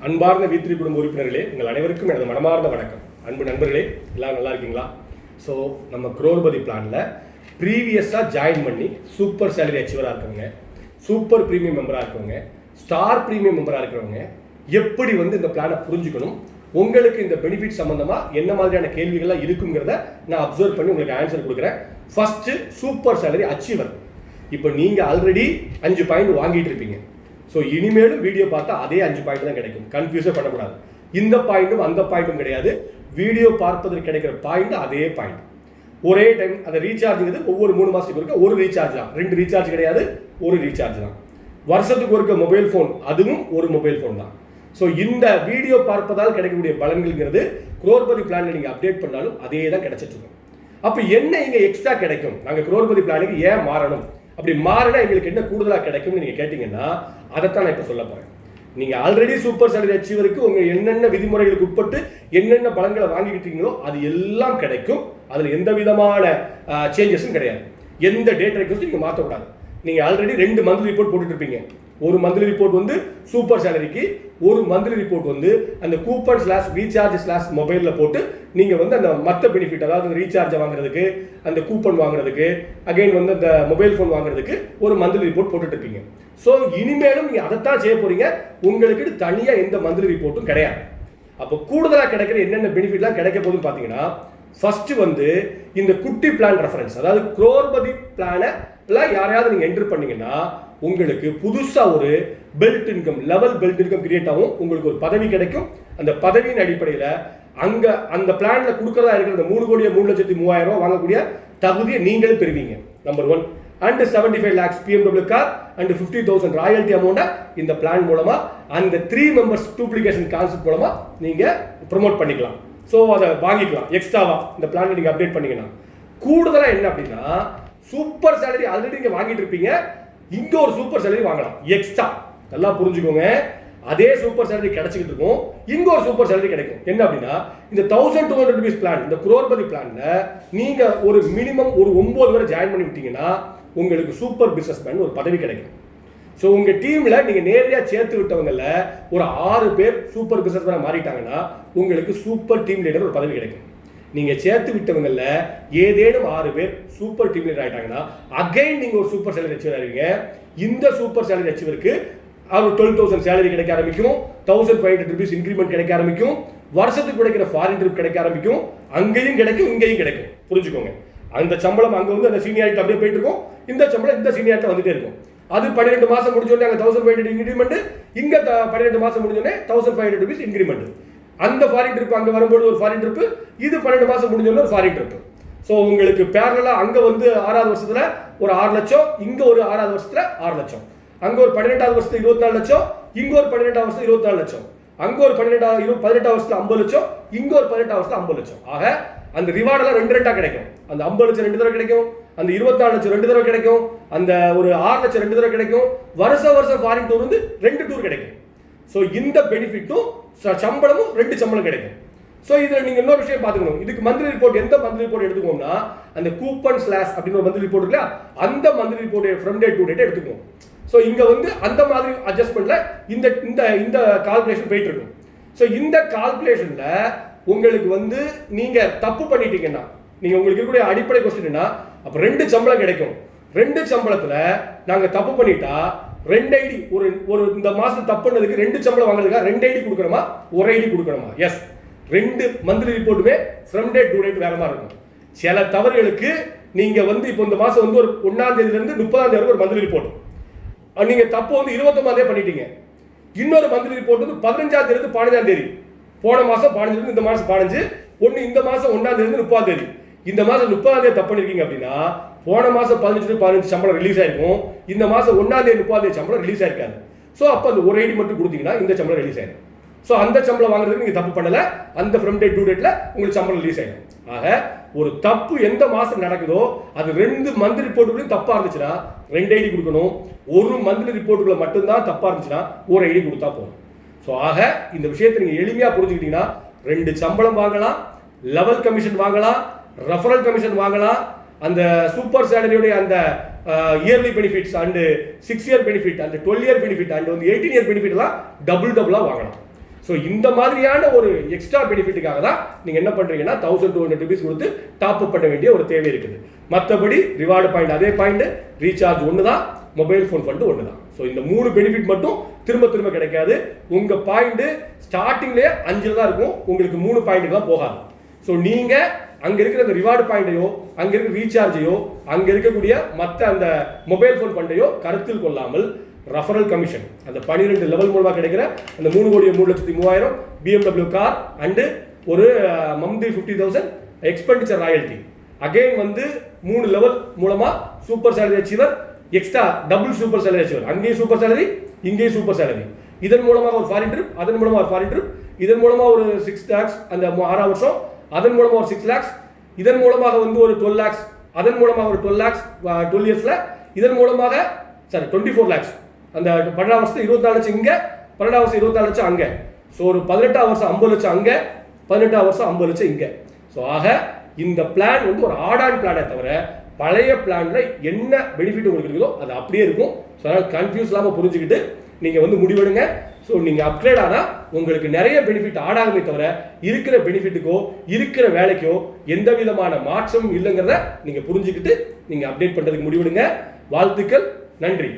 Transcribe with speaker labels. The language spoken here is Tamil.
Speaker 1: அன்பார்ந்த வீத்திரி குடும்ப உறுப்பினர்களே, உங்கள் அனைவருக்கும் எனது மனமார்ந்த வணக்கம். அன்பு நண்பர்களே, எல்லாம் நல்லா இருக்கீங்களா? ஸோ நம்ம குரோர்பதி பிளானில் ப்ரீவியஸாக ஜாயின் பண்ணி சூப்பர் சேலரி அச்சீவராக இருக்கவங்க, சூப்பர் ப்ரீமியம் மெம்பராக இருக்கவங்க, ஸ்டார் ப்ரீமியம் மெம்பராக இருக்கிறவங்க எப்படி இந்த பிளானை புரிஞ்சுக்கணும், உங்களுக்கு இந்த பெனிஃபிட் சம்மந்தமாக என்ன மாதிரியான கேள்விகள்லாம் இருக்குங்கிறத நான் அப்சர்வ் பண்ணி உங்களுக்கு ஆன்சர் கொடுக்குறேன். First super salary achiever. இப்போ நீங்கள் ஆல்ரெடி 5 பாயிண்ட் வாங்கிட்டு இருப்பீங்க. ஸோ இனிமேலும் வீடியோ பார்த்தா அதே 5 பாயிண்ட் தான் கிடைக்கும். கன்ஃபியூஸே பண்ணக்கூடாது. இந்த பாயிண்ட்டும் அந்த பாயிண்ட்டும் கிடையாது. வீடியோ பார்ப்பதற்கு கிடைக்கிற பாயிண்ட் அதே பாயிண்ட். ஒரே டைம் அந்த ரீசார்ஜுங்கிறது ஒவ்வொரு 3 மாதத்துக்கு இருக்க ஒரு ரீசார்ஜ் தான். 2 ரீசார்ஜ் கிடையாது, ஒரு ரீசார்ஜ் தான். வருஷத்துக்கு ஒருக்க மொபைல் ஃபோன், அதுவும் ஒரு மொபைல் ஃபோன் தான். ஸோ இந்த வீடியோ பார்ப்பதால் கிடைக்கக்கூடிய பலன்கள்ங்கிறது குரோர்பதி பிளானில் நீங்கள் அப்டேட் பண்ணாலும் அதே தான் கிடைச்சிட்டு இருக்கும். அப்போ என்ன இங்கே எக்ஸ்ட்ரா கிடைக்கும்? நாங்கள் குரோர்பதி பிளானுக்கு ஏன் மாறணும்? அப்படி மாறினா எங்களுக்கு என்ன கூடுதலாக கிடைக்கும்னு நீங்கள் கேட்டிங்கன்னா அதைத்தான் நான் இப்போ சொல்ல போகிறேன். நீங்கள் ஆல்ரெடி சூப்பர் சேலரி அச்சீவருக்கு உங்கள் என்னென்ன விதிமுறைகளுக்கு உட்பட்டு என்னென்ன பலன்களை வாங்கிக்கிட்டீங்களோ அது எல்லாம் கிடைக்கும். அதில் எந்த விதமான சேஞ்சஸும் கிடையாது. எந்த டேட் ரெக்வஸ்ட்டும் நீங்கள் மாற்றக்கூடாது. நீங்கள் ஆல்ரெடி 2 மந்த்லி ரிப்போர்ட் போட்டுட்டு இருப்பீங்க. ஒரு மந்த்லி ரிப்போர்ட் சூப்பர் சேலரிக்கு, ஒரு மந்த்லி ரிப்போர்ட் அந்த கூப்பன் ஸ்லாஷ் ரீசார்ஜ் ஸ்லாஷ் மொபைலில் போட்டு நீங்கள் அந்த மற்ற பெனிஃபிட், அதாவது ரீசார்ஜை வாங்குறதுக்கு, அந்த கூப்பன் வாங்குறதுக்கு, அகைன் அந்த மொபைல் ஃபோன் வாங்குறதுக்கு ஒரு மந்த்லி ரிப்போர்ட் போட்டுட்டு இருப்பீங்க. ஸோ இனிமேலும் நீங்கள் அதைத்தான் செய்ய போறீங்க. உங்களுக்கு தனியாக எந்த மந்த்லி ரிப்போர்ட்டும் கிடையாது. அப்போ கூடுதலாக கிடைக்கிற என்னென்ன பெனிஃபிட்லாம் கிடைக்க போகுதுன்னு பார்த்தீங்கன்னா, ஃபர்ஸ்ட் இந்த குட்டி பிளான் ரெஃபரன்ஸ், அதாவது குரோர்பதி பிளானை யாரையாவது நீங்கள் என்டர் பண்ணீங்கன்னா உங்களுக்கு புதுசாக ஒரு belt income, level belt income create ஆகும். உங்களுக்கு ஒரு பதவி கிடைக்கும். அந்த பதவியின் அடிப்படையில் அங்கே அந்த பிளானில் கொடுக்கறதா இருக்கிற அந்த 3,03,30,000 ரூபா வாங்கக்கூடிய தகுதியை நீங்களும் பெறுவீங்க. Number 1. And 75 lakhs BMW car and 50,000 royalty அமௌண்ட்டை இந்த பிளான் மூலமா அந்த 3 மெம்பர்ஸ் டூப்ளிகேஷன் கான்செப்ட் மூலமா நீங்க ப்ரொமோட் பண்ணிக்கலாம். ஸோ அதை வாங்கிக்கலாம் எக்ஸ்ட்ராவா இந்த பிளான் நீங்க அப்டேட் பண்ணீங்கன்னா. கூடுதலா என்ன அப்படின்னா, சூப்பர் சேலரி ஆல்ரெடி நீங்க வாங்கிட்டு இருப்பீங்க, இங்க ஒரு சூப்பர் சேலரி வாங்கலாம் எக்ஸ்ட்ரா. நல்லா புரிஞ்சுக்கோங்க. அதே சூப்பர் சேலரி கிடைச்சிட்டு இருக்கும், இங்க ஒரு சூப்பர் சேலரி கிடைக்கும். என்ன அப்படின்னா, இந்த 1200 rupees பிளான், இந்த குரோர்பதி பிளான்ல நீங்க ஒரு மினிமம் ஒரு 9 வரை ஜாயின் பண்ணி விட்டீங்கன்னா உங்களுக்கு சூப்பர் பிசினஸ் மேன் ஒரு பதவி கிடைக்கும். ஸோ உங்க டீம்ல நீங்க நேரடியாக சேர்த்து விட்டவங்கள ஒரு 6 பேர் சூப்பர் பிசினஸ் மேன் மாறிட்டாங்கன்னா உங்களுக்கு சூப்பர் டீம் லீடர் ஒரு பதவி கிடைக்கும். நீங்க சேர்த்து விட்டவங்கள ஏதேனும் 6 பேர் சூப்பர் டீம் லீடர் ஆயிட்டாங்கன்னா அகைன் நீங்க ஒரு சூப்பர் சேலரி அச்சீவர் ஆவீங்க. இந்த சூப்பர் சேலரி அச்சீவருக்கு அவர் 12,000 சேலரி கிடைக்க ஆரம்பிக்கும், 1,500 rupees இன்க்ரிமெண்ட் கிடைக்க ஆரம்பிக்கும், வருஷத்துக்கு கிடைக்கிற ஃபாரின் ட்ரிப் கிடைக்க ஆரம்பிக்கும். அங்கேயும் கிடைக்கும், இங்கேயும் கிடைக்கும். புரிஞ்சுக்கோங்க. அந்த சம்பளம் அங்கே அந்த சீனியாரிட்டி அப்படியே போயிட்டு இருக்கும், இந்த சம்பளம் இந்த சீனியாரிட்டி வந்துட்டே இருக்கும். அது 12 மாசம் முடிஞ்சோடனே அங்கே 1,500 இன்க்ரிமெண்ட், இங்கே 12 மாசம் முடிஞ்சோடனே 1,500 rupees இன்க்ரிமெண்ட். அந்த ஃபாரின் ட்ரிப் அங்கே வரும்போது ஒரு ஃபாரின் ட்ரிப், இது 12 மாசம் முடிஞ்சோடனே ஒரு ஃபாரின் ட்ரிப். ஸோ உங்களுக்கு பேரலாக அங்கே 6வது வருஷத்துல ஒரு 6 லட்சம், இங்கே ஒரு 6வது வருஷத்துல 6 லட்சம், அங்கே ஒரு 12வது வருஷத்துல 24 லட்சம், இங்கே ஒரு 12வது வருஷத்துல 24 லட்சம், அங்கே ஒரு 18வது வருஷத்துல 50 லட்சம், இங்கே ஒரு 18வது வருஷத்துல 50 லட்சம். ஆக அந்த ரிவார்டெல்லாம் 2 கிடைக்கும். அந்த 50 லட்சம் 2 தடவை கிடைக்கும், அந்த 24 லட்சம் 2 தடவை கிடைக்கும், அந்த ஒரு 6 லட்சம் 2 தடவை கிடைக்கும், வருஷம் ஃபாரின் டூர் 2 டூர் கிடைக்கும். ஸோ இந்த பெனிஃபிட்டும் சம்பளமும் 2 சம்பளம் கிடைக்கும். ஸோ இதில் நீங்கள் இன்னொரு விஷயம் பார்த்துக்கணும். இதுக்கு மந்த்லி ரிப்போர்ட், எந்த மந்த்லி ரிப்போர்ட் எடுத்துக்கோம்னா அந்த கூப்பன் ஸ்லாஷ் அப்படின்னு ஒரு மந்த்லி ரிப்போர்ட் இல்லையா, அந்த monthly report from day to date எடுத்துக்கணும். ஸோ இங்கே அந்த மாதிரி அட்ஜஸ்ட்மெண்ட்ல இந்த இந்த இந்த கால்குலேஷன் போயிட்டு இருக்கும். ஸோ இந்த கால்குலேஷன்ல உங்களுக்கு நீங்க தப்பு பண்ணிட்டீங்கன்னா, நீங்க உங்களுக்கு இருக்கக்கூடிய அடிப்படை கொஸ்டின் என்ன, அப்ப 2 சம்பளம் கிடைக்கும். 2 சம்பளத்துல நாங்க தப்பு பண்ணிட்டா 2 ஐடி, ஒரு இந்த மாசம் தப்பு பண்ணதுக்கு 2 சம்பளம் வாங்குறதுக்காக 2 ஐடி கொடுக்கணுமா, ஒரு ஐடி கொடுக்கணுமா? எஸ். 2 மந்த்லி ரிப்போர்ட்டுமே ஃப்ரம் டே டு டேட் வேற மாதிரி இருக்கும். சில தவறுகளுக்கு நீங்க இப்போ இந்த மாசம் ஒரு 1ஆம் தேதியில இருந்து 30ஆம் தேதி வரைக்கும் ஒரு மந்த்லி ரிப்போர்ட், நீங்க தப்பு 29ஆம் தேதி பண்ணிட்டீங்க. இன்னொரு மந்த்லி ரிப்போர்ட் 15ஆம் தேதி இருந்து 15ஆம் தேதி, போன மாசம் 15 இருந்து இந்த மாசம் 15, இந்த மாசம் 1ஆம் தேதி இருந்து 30ஆம் தேதி, இந்த மாசம் 30ஆம் தேதி தப்பு பண்ணிருக்கீங்க அப்படின்னா போன மாசம் 15 சம்பளம் ரிலீஸ் ஆயிருக்கும், இந்த மாசம் 1ஆம் தேதி 30ஆம் தேதி சம்பளம் ரிலீஸ் ஆயிருக்காது. ஸோ அப்போ அந்த ஒரு ஐடி மட்டும் கொடுத்தீங்கன்னா இந்த சம்பளம் ரிலீஸ் ஆயிடும். ஸோ அந்த சம்பளம் வாங்குறதுக்கு நீங்க தப்பு பண்ணல, அந்த ஃப்ரம் டே டு டேட்ல உங்களுக்கு சம்பளம் ரிலீஸ் ஆயிடும். ஆக ஒரு தப்பு எந்த மாசம் நடக்குதோ அது 2 மந்த்லி ரிப்போர்ட்டுகளையும் தப்பா இருந்துச்சுன்னா 2 ஐடி கொடுக்கணும். ஒரு மந்த்லி ரிப்போர்ட்டுகளை மட்டும்தான் தப்பா இருந்துச்சுன்னா ஒரு ஐடி கொடுத்தா போதும். ஸோ ஆக இந்த விஷயத்தை நீங்க எளிமையா புரிஞ்சுக்கிட்டீங்கன்னா 2 சம்பளம் வாங்கலாம், லெவல் கமிஷன் வாங்கலாம், ரெஃபரல் கமிஷன் வாங்கலாம், அந்த சூப்பர் சேலரியோட அந்த yearly benefits and 6 year benefit and 12 year benefit and 18 year benefit எல்லாம் டபுளா வாங்கலாம். ஸோ இந்த மாதிரியான ஒரு எக்ஸ்ட்ரா பெனிஃபிட்டுக்காக தான் நீங்கள் என்ன பண்ணுறீங்கன்னா 1200 rupees கொடுத்து டாப் அப் பண்ண வேண்டிய ஒரு தேவை இருக்குது. மற்றபடி ரிவார்டு பாயிண்ட் அதே பாயிண்ட், ரீசார்ஜ் ஒன்று தான், மொபைல் ஃபோன் ஃபண்டு ஒன்று தான். ஸோ இந்த 3 பெனிஃபிட் மட்டும் திரும்ப திரும்ப கிடைக்காது. உங்கள் பாயிண்ட் ஸ்டார்டிங்லேயே 5 தான் இருக்கும், உங்களுக்கு 3 பாயிண்ட்டுக்கு தான் போகாது. ஸோ நீங்கள் அங்கே இருக்கிற அந்த ரிவார்டு பாயிண்டையோ, அங்கே இருக்கிற ரீசார்ஜையோ, அங்கே இருக்கக்கூடிய மற்ற அந்த மொபைல் ஃபோன் ஃபண்டையோ கருத்தில் கொள்ளாமல் ரெஃபரல் கமிஷன் அந்த 12 லெவல் மூலமாக கிடைக்கிற அந்த 3,03,30,000 BMW கார் அண்டு ஒரு மந்த்லி 50,000 எக்ஸ்பெண்டிச்சர் ராயல்ட்டி, அகைன் வந்து 3 லெவல் மூலமா super salary achiever, extra double super salary achiever, அங்கேயும் சூப்பர் சேலரி இங்கேயும் சூப்பர் சேலரி, இதன் மூலமாக ஒரு ஃபாரின் ட்ரிப், அதன் மூலமாக ஒரு ஃபாரின் ட்ரிப், இதன் மூலமாக ஒரு 6 lakhs அந்த 6 வருஷம், அதன் மூலமாக ஒரு 6 lakhs, இதன் மூலமாக வந்து ஒரு 12 lakhs, அதன் மூலமாக ஒரு 12 lakhs 12 இயர்ஸ்ல, இதன் மூலமாக 24 lakhs அந்த 12 வருஷத்துல 24 லட்சம் இங்க, 12 வருஷம் 24 லட்சம் அங்க. ஸோ ஒரு 18 வருஷம் 50 லட்சம் அங்க, 18 வருஷம் 50 லட்சம் இங்க. ஸோ ஆக இந்த பிளான் வந்து ஒரு ஆடான் பிளானை தவிர பழைய பிளான்ல என்ன பெனிஃபிட் உங்களுக்கு இருக்குதோ அது அப்படியே இருக்கும். ஸோ அதனால் கன்ஃபியூஸ் இல்லாமல் புரிஞ்சுக்கிட்டு நீங்கள் வந்து முடிவெடுங்க. ஸோ நீங்கள் அப்கிரேட் ஆனால் உங்களுக்கு நிறைய பெனிஃபிட் ஆடாகுமே தவிர இருக்கிற பெனிஃபிட்டுக்கோ இருக்கிற வேலைக்கோ எந்த விதமான மாற்றமும் இல்லைங்கிறத நீங்கள் புரிஞ்சுக்கிட்டு நீங்கள் அப்டேட் பண்ணுறதுக்கு முடிவெடுங்க. வாழ்த்துக்கள், நன்றி.